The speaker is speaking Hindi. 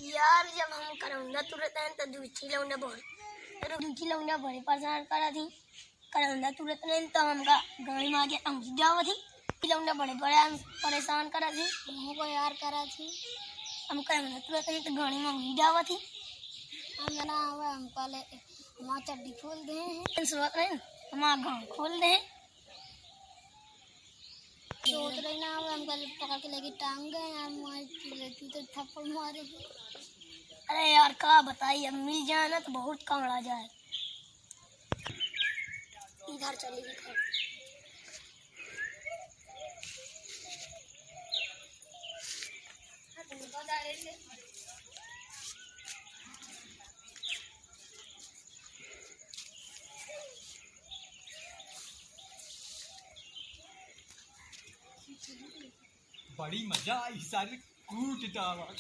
यार जब हम करौंदा तुरत हैं तो दूसरी लौंडा बड़े परेशान करा थी। करौंदा तुरत नहीं तो हमका गाड़ी में आगे अंगी जावा थी। लौंडा बड़े परेशान करा थी। हमको यार करा थी। हम करौंदा तुरत नहीं तो गाड़ी में अंगी जावा थी। हम जना हुआ हम पहले हमारा चड्डी खोल दे हैं। सुबह नहीं हमारा गाँव खोल दे। सोच रही ना हुआ हम कल पकड़ के लेके टांग गए। हम तो थप्पड़ मारे। अरे यार क्या बताइए, अब मिल जाए ना तो बहुत कमड़ा जाए। इधर चलेगी घर। बड़ी मजा आई सारी कूटता मार